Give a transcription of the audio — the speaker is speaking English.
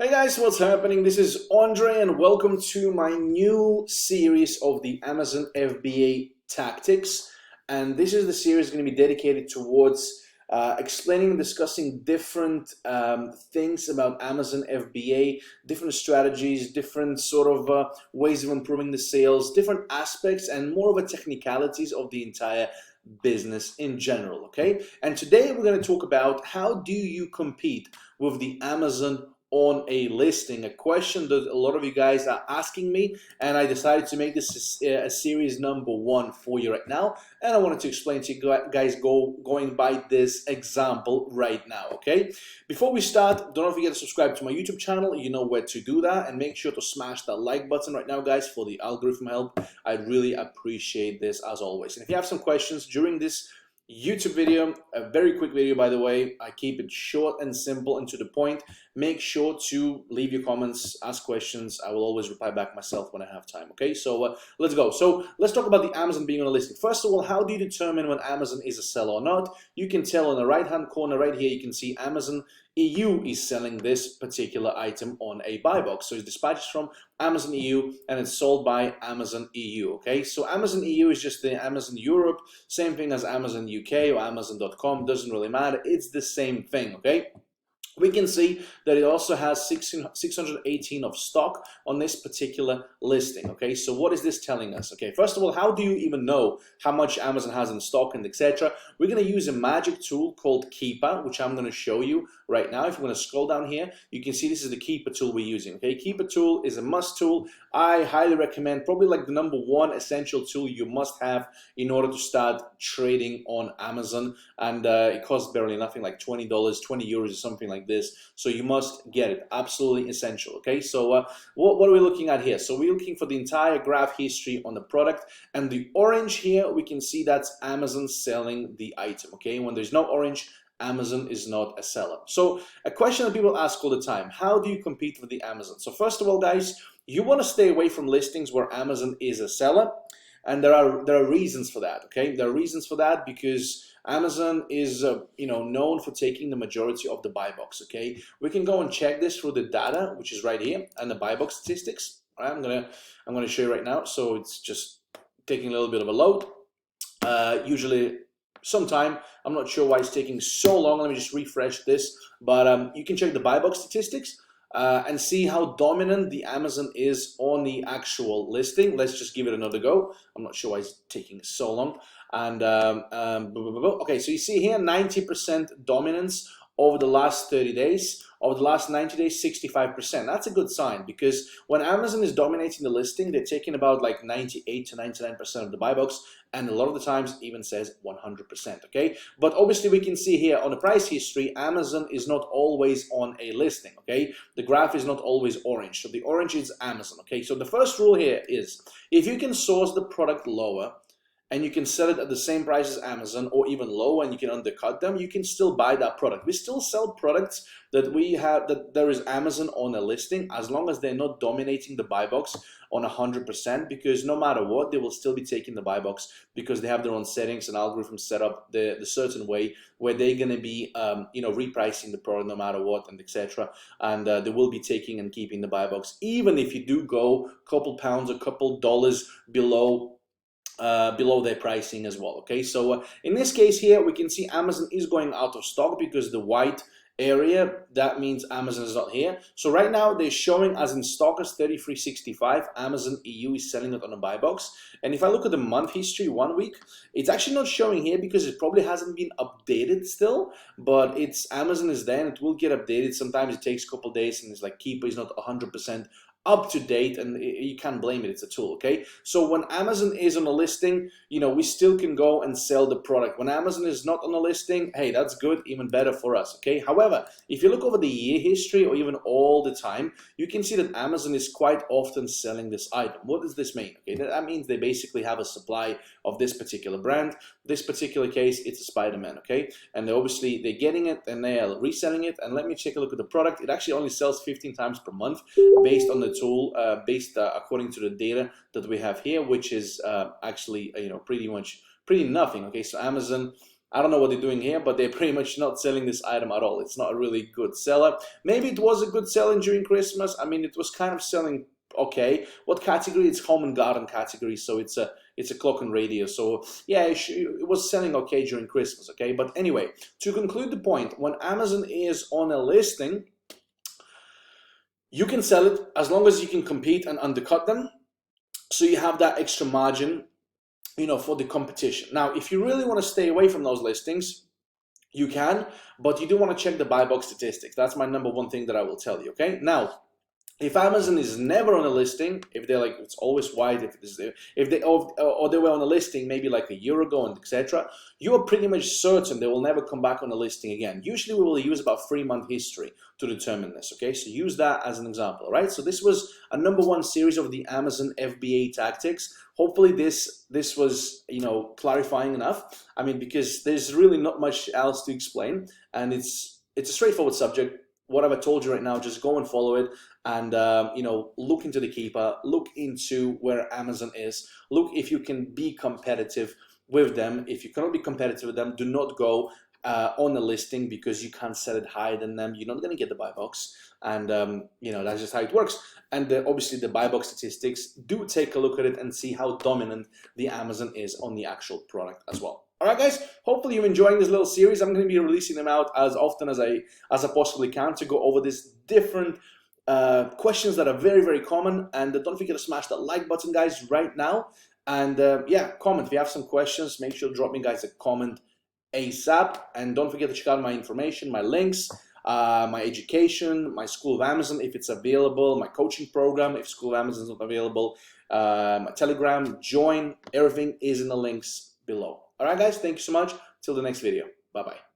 Hey guys, what's happening? This is Andrei and welcome to my new series of the Amazon FBA tactics. And this is the series going to be dedicated towards explaining and discussing different things about Amazon FBA, different strategies, different sort of ways of improving the sales, different aspects, and more of a technicalities of the entire business in general. Okay, and today we're going to talk about how do you compete with the Amazon on a listing, a question that a lot of you guys are asking me, and I decided to make this a series number one for you right now, and I wanted to explain to you guys going by this example right now. Okay, before we start, don't forget to subscribe to my YouTube channel. You know where to do that, and make sure to smash that like button right now, guys, for the algorithm help. I really appreciate this as always. And if you have some questions during this YouTube video, a very quick video by the way, I keep it short and simple and to the point. Make sure to leave your comments, ask questions. I will always reply back myself when I have time. Okay, so let's go. So let's talk about the Amazon being on a listing. First of all, how do you determine when Amazon is a seller or not? You can tell on the right hand corner right here, you can see Amazon EU is selling this particular item on a buy box. So it's dispatched from Amazon EU and it's sold by Amazon EU. Okay, so Amazon EU is just the Amazon Europe, same thing as Amazon UK or Amazon.com, doesn't really matter, it's the same thing. Okay, we can see that it also has 618 of stock on this particular listing. Okay, so what is this telling us? Okay, first of all, how do you even know how much Amazon has in stock and etc.? We're going to use a magic tool called Keeper, which I'm going to show you right now. If you're going to scroll down here, you can see this is the Keeper tool we're using. Okay, Keeper tool is a must tool. I highly recommend, probably like the number one essential tool you must have in order to start trading on Amazon, and it costs barely nothing, like $20, 20 euros or something like this. So you must get it, absolutely essential. Okay, so what are we looking at here? So we're looking for the entire graph history on the product, and the orange here we can see that's Amazon selling the item. Okay, when there's no orange, Amazon is not a seller. So a question that people ask all the time, how do you compete with the Amazon? So first of all, guys, you want to stay away from listings where Amazon is a seller, and there are reasons for that. Okay, there are reasons for that because Amazon is known for taking the majority of the buy box. Okay, we can go and check this through the data, which is right here, and the buy box statistics. All right, I'm gonna show you right now. So it's just taking a little bit of a load. Usually sometime, I'm not sure why it's taking so long. Let me just refresh this, but you can check the buy box statistics and see how dominant the Amazon is on the actual listing. Let's just give it another go. I'm not sure why it's taking so long. And okay, so you see here 90% dominance over the last 30 days. Over the last 90 days, 65%. That's a good sign, because when Amazon is dominating the listing, they're taking about like 98 to 99% of the buy box, and a lot of the times even says 100%. Okay, but obviously we can see here on the price history, Amazon is not always on a listing. Okay, the graph is not always orange, so the orange is Amazon. Okay, so the first rule here is if you can source the product lower and you can sell it at the same price as Amazon or even lower and you can undercut them, you can still buy that product. We still sell products that we have, that there is Amazon on a listing, as long as they're not dominating the buy box on 100%, because no matter what, they will still be taking the buy box because they have their own settings and algorithms set up the certain way where they're going to be repricing the product no matter what, and etc. And they will be taking and keeping the buy box, even if you do go a couple pounds, a couple dollars below their pricing as well. Okay, so in this case here, we can see Amazon is going out of stock because the white area, that means Amazon is not here. So right now they're showing as in stock as 33.65. Amazon EU is selling it on a buy box. And if I look at the month history, 1 week, it's actually not showing here because it probably hasn't been updated still, but it's Amazon is there and it will get updated. Sometimes it takes a couple days and it's like Keeper is not 100% up to date, and you can't blame it, it's a tool. Okay, so when Amazon is on a listing, we still can go and sell the product. When Amazon is not on a listing, hey, that's good, even better for us. Okay, however, if you look over the year history or even all the time, you can see that Amazon is quite often selling this item. What does this mean? Okay, that means they basically have a supply of this particular brand. This particular case, it's a Spider-Man. Okay, and they're getting it and they are reselling it. And let me take a look at the product. It actually only sells 15 times per month based on the tool, according to the data that we have here, which is actually pretty nothing. Okay, so Amazon I don't know what they're doing here, but they're pretty much not selling this item at all. It's not a really good seller. Maybe it was a good selling during Christmas. I mean, it was kind of selling okay. What category? It's home and garden category, so it's a clock and radio. So yeah, it was selling okay during Christmas, okay? But anyway, to conclude the point, when Amazon is on a listing, you can sell it as long as you can compete and undercut them. So you have that extra margin, you know, for the competition. Now, if you really want to stay away from those listings, you can, but you do want to check the buy box statistics. That's my number one thing that I will tell you, okay? Now, if Amazon is never on a listing, if they're like, it's always white, if they or they were on a listing maybe like a year ago and etc., you are pretty much certain they will never come back on a listing again. Usually we will use about 3-month history to determine this, okay? So use that as an example, right? So this was a number one series of the Amazon FBA tactics. Hopefully this was, you know, clarifying enough. I mean, because there's really not much else to explain, and it's a straightforward subject. What I've told you right now, just go and follow it, and you know, look into the keeper, look into where Amazon is, look if you can be competitive with them. If you cannot be competitive with them, do not go on a listing, because you can't sell it higher than them. You're not going to get the buy box, and you know, that's just how it works. And obviously the buy box statistics, do take a look at it and see how dominant the Amazon is on the actual product as well. Alright guys, hopefully you're enjoying this little series. I'm going to be releasing them out as often as I possibly can to go over these different questions that are very, very common. And don't forget to smash that like button, guys, right now. And yeah, comment. If you have some questions, make sure to drop me, guys, a comment ASAP. And don't forget to check out my information, my links, my education, my School of Amazon, if it's available, my coaching program, if School of Amazon is not available, my Telegram, join, everything is in the links below. All right, guys, thank you so much. Till the next video. Bye-bye.